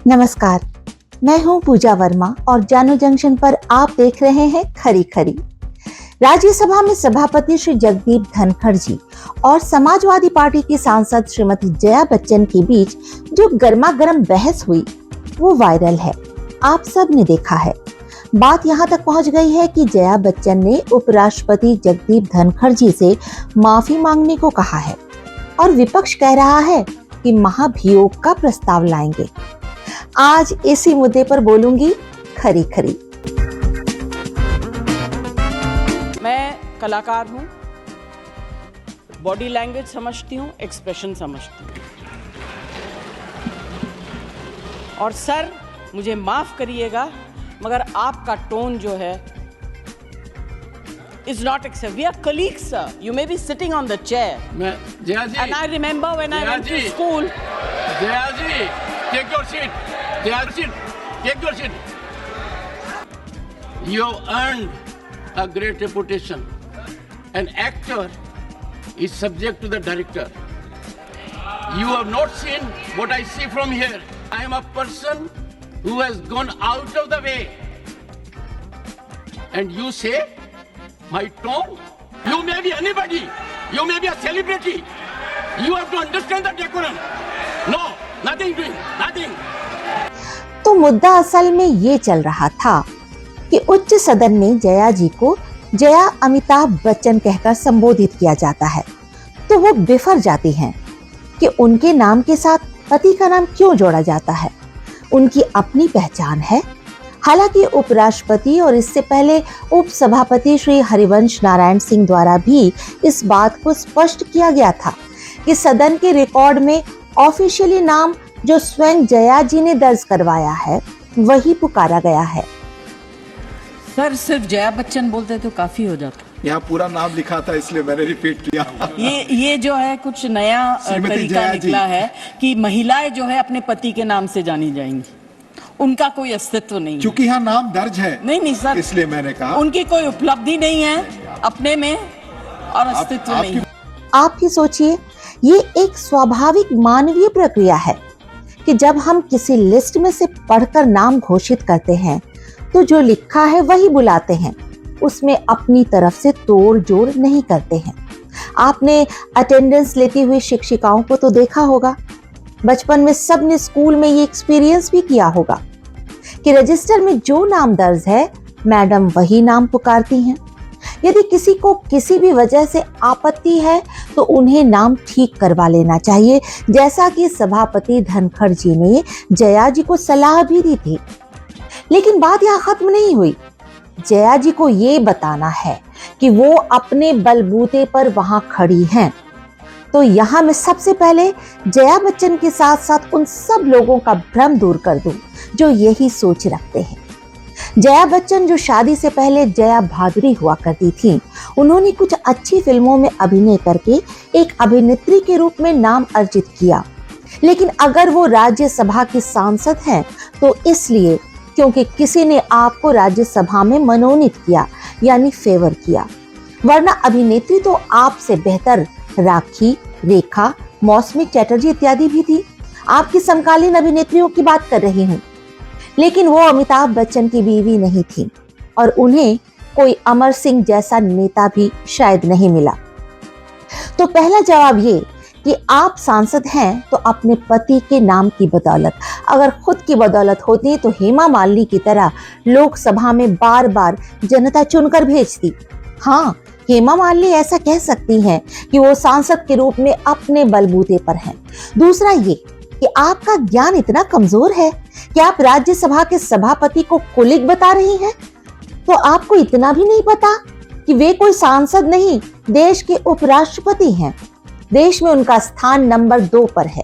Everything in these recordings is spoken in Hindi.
नमस्कार, मैं हूं पूजा वर्मा और जानो जंक्शन पर आप देख रहे हैं खरी खरी। राज्यसभा में सभापति श्री जगदीप धनखड़ जी और समाजवादी पार्टी की सांसद श्रीमती जया बच्चन के बीच जो गर्मा गर्म बहस हुई वो वायरल है, आप सब ने देखा है। बात यहाँ तक पहुँच गई है कि जया बच्चन ने उपराष्ट्रपति जगदीप धनखड़ जी से माफी मांगने को कहा है और विपक्ष कह रहा है कि महाभियोग का प्रस्ताव लाएंगे। आज इसी मुद्दे पर बोलूंगी खरी खरी। मैं कलाकार हूँ, बॉडी लैंग्वेज समझती हूँ, एक्सप्रेशन समझती हूँ। और सर मुझे माफ करिएगा मगर आपका टोन जो है is not acceptable. We are colleagues, sir. You may be sitting on the chair. Jaya ji. And I remember when I went to school. Jaya ji, take your seat. Jaya ji, take your seat. You earned a great reputation. An actor is subject to the director. You have not seen what I see from here. I am a person who has gone out of the way. And you say, my tone? You may be anybody. You may be a celebrity. You have to understand the decorum. No, nothing doing, nothing. तो मुद्दा असल में ये चल रहा था कि उच्च सदन में जया जी को जया अमिताभ बच्चन कहकर संबोधित किया जाता है, तो वो बिफर जाती हैं कि उनके नाम के साथ पति का नाम क्यों जोड़ा जाता है। उनकी अपनी पहचान है। हालांकि उपराष्ट्रपति और इससे पहले उपसभापति श्री हरिवंश नारायण सिंह द्वारा भी इस बात को स्पष्ट किया गया था कि सदन के रिकॉर्ड में ऑफिशियली नाम जो स्वयं जया जी ने दर्ज करवाया है वही पुकारा गया है। सर सिर्फ जया बच्चन बोलते तो काफी हो जाता। यहाँ पूरा नाम लिखा था इसलिए मैंने रिपीट किया। ये जो है कुछ नया तरीका निकला है कि महिलाएं जो है अपने पति के नाम से जानी जाएंगी, उनका कोई अस्तित्व नहीं। क्योंकि यहाँ नाम दर्ज है। नहीं सर, इसलिए मैंने कहा उनकी कोई उपलब्धि नहीं है अपने में और अस्तित्व नहीं। आप ही सोचिए, ये एक स्वाभाविक मानवीय प्रक्रिया है कि जब हम किसी लिस्ट में से पढ़कर नाम घोषित करते हैं तो जो लिखा है वही बुलाते हैं, उसमें अपनी तरफ से तोड़ जोड़ नहीं करते हैं। आपने अटेंडेंस लेती हुई शिक्षिकाओं को तो देखा होगा, बचपन में सबने स्कूल में ये एक्सपीरियंस भी किया होगा कि रजिस्टर में जो नाम दर्ज है मैडम वही नाम पुकारती हैं। यदि किसी को किसी भी वजह से आपत्ति है तो उन्हें नाम ठीक करवा लेना चाहिए, जैसा कि सभापति धनखड़ जी ने जया जी को सलाह भी दी थी। लेकिन बात यहाँ खत्म नहीं हुई। जया जी को ये बताना है कि वो अपने बलबूते पर वहां खड़ी हैं। तो यहाँ मैं सबसे पहले जया बच्चन के साथ साथ उन सब लोगों का भ्रम दूर कर दूं जो यही सोच रखते हैं। जया बच्चन जो शादी से पहले जया भादुरी हुआ करती थी, उन्होंने कुछ अच्छी फिल्मों में अभिनय करके एक अभिनेत्री के रूप में नाम अर्जित किया। लेकिन अगर वो राज्यसभा की सांसद हैं तो इसलिए क्योंकि किसी ने आपको राज्यसभा में मनोनीत किया यानी फेवर किया, वरना अभिनेत्री तो आपसे बेहतर राखी, रेखा, मौसमी चटर्जी इत्यादि भी थी। आपकी समकालीन अभिनेत्रियों की बात कर रही हूँ, लेकिन वो अमिताभ बच्चन की बीवी नहीं थी और उन्हें कोई अमर सिंह जैसा नेता भी शायद नहीं मिला। तो पहला जवाब ये कि आप सांसद हैं तो अपने पति के नाम की बदौलत। अगर खुद की बदौलत होती तो हेमा मालिनी की तरह लोकसभा में बार बार जनता चुनकर भेजती। हाँ, हेमा मालिनी ऐसा कह सकती हैं कि वो सांसद के रूप में अपने बलबूते पर हैं। दूसरा ये कि आपका ज्ञान इतना कमजोर है कि आप राज्यसभा के सभापति को कुलीग बता रही हैं, तो आपको इतना भी नहीं पता कि वे कोई सांसद नहीं, देश के उपराष्ट्रपति हैं। देश में उनका स्थान नंबर 2 पर है।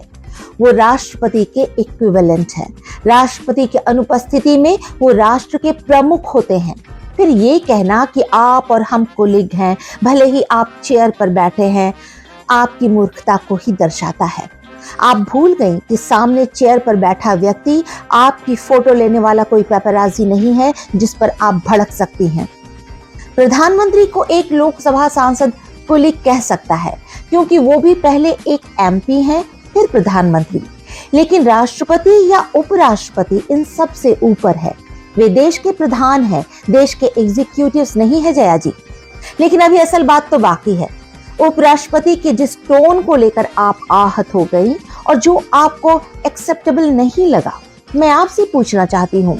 वो राष्ट्रपति के इक्विवेलेंट है। राष्ट्रपति की अनुपस्थिति में वो राष्ट्र के प्रमुख होते हैं। फिर ये कहना कि आप और हम कुलीग हैं, भले ही आप चेयर पर बैठे हैं, आपकी मूर्खता को ही दर्शाता है। आप भूल गई कि सामने चेयर पर बैठा व्यक्ति आपकी फोटो लेने वाला कोई पेपराजी नहीं है जिस पर आप भड़क सकती हैं। प्रधानमंत्री को एक लोकसभा सांसद कुलीग कह सकता है क्योंकि वो भी पहले एक एमपी हैं, फिर प्रधानमंत्री। लेकिन राष्ट्रपति या उपराष्ट्रपति इन सब से ऊपर है। वे देश के प्रधान हैं, देश के एग्जीक्यूटिव्स नहीं है जया जी। लेकिन अभी असल बात तो बाकी है। उपराष्ट्रपति के जिस टोन को लेकर आप आहत हो गई और जो आपको एक्सेप्टेबल नहीं लगा, मैं आपसे पूछना चाहती हूँ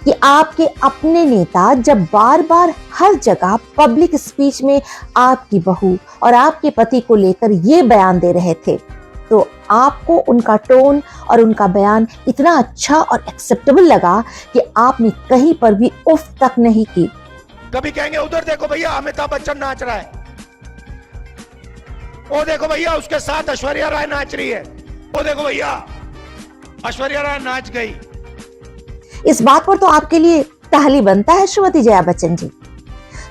कि आपके अपने नेता जब बार बार हर जगह पब्लिक स्पीच में आपकी बहू और आपके पति को लेकर ये बयान दे रहे थे, तो आपको उनका टोन और उनका बयान इतना अच्छा और एक्सेप्टेबल लगा कि आपने कहीं पर भी उफ तक नहीं की। कभी कहेंगे उधर देखो भैया अमिताभ बच्चन नाच रहा है, वो देखो भैया उसके साथ ऐश्वर्या राय नाच रही है, वो देखो भैया ऐश्वर्या राय नाच गई। इस बात पर तो आपके लिए ताली बनता है श्रीमती जया बच्चन जी।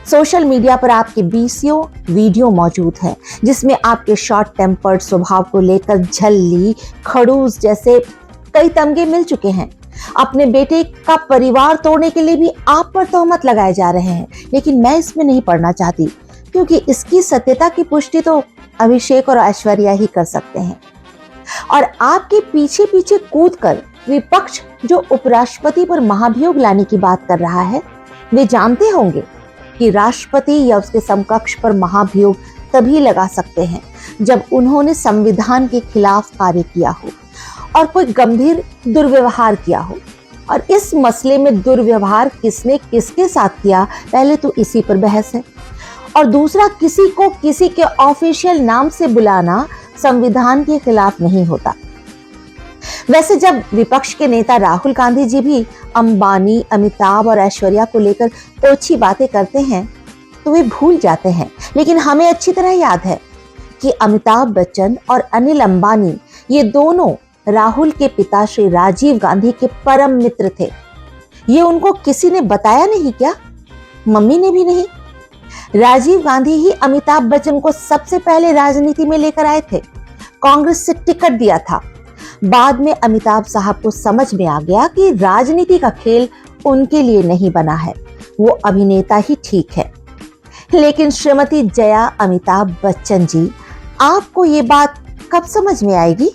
सोशल मीडिया पर आपके बीसियों वीडियो मौजूद हैं जिसमें आपके शॉर्ट टेम्पर्ड स्वभाव को लेकर झल्ली, खड़ूस जैसे कई तमगे मिल चुके हैं। अपने बेटे का परिवार तोड़ने के लिए भी आप पर तोहमत लगाए जा रहे हैं, लेकिन मैं इसमें नहीं पड़ना चाहती क्योंकि इसकी सत्यता की पुष्टि तो अभिषेक और ऐश्वर्या ही कर सकते हैं। और आपके पीछे पीछे कूदकर विपक्ष जो उपराष्ट्रपति पर महाभियोग लाने की बात कर रहा है, वे जानते होंगे कि राष्ट्रपति या उसके समकक्ष पर महाभियोग तभी लगा सकते हैं जब उन्होंने संविधान के खिलाफ कार्य किया हो और कोई गंभीर दुर्व्यवहार किया हो। और इस मसले में दुर्व्यवहार किसने किसके साथ किया, पहले तो इसी पर बहस है। और दूसरा, किसी को किसी के ऑफिशियल नाम से बुलाना संविधान के खिलाफ नहीं होता। वैसे जब विपक्ष के नेता राहुल गांधी जी भी अंबानी, अमिताभ और ऐश्वर्या को लेकर ओछी बातें करते हैं तो वे भूल जाते हैं, लेकिन हमें अच्छी तरह याद है कि अमिताभ बच्चन और अनिल अंबानी ये दोनों राहुल के पिता श्री राजीव गांधी के परम मित्र थे। ये उनको किसी ने बताया नहीं क्या? मम्मी ने भी नहीं। राजीव गांधी ही अमिताभ बच्चन को सबसे पहले राजनीति में लेकर आए थे, कांग्रेस से टिकट दिया था। बाद में अमिताभ साहब को समझ में आ गया कि राजनीति का खेल उनके लिए नहीं बना है, वो अभिनेता ही ठीक है। लेकिन श्रीमती जया अमिताभ बच्चन जी, आपको ये बात कब समझ में आएगी?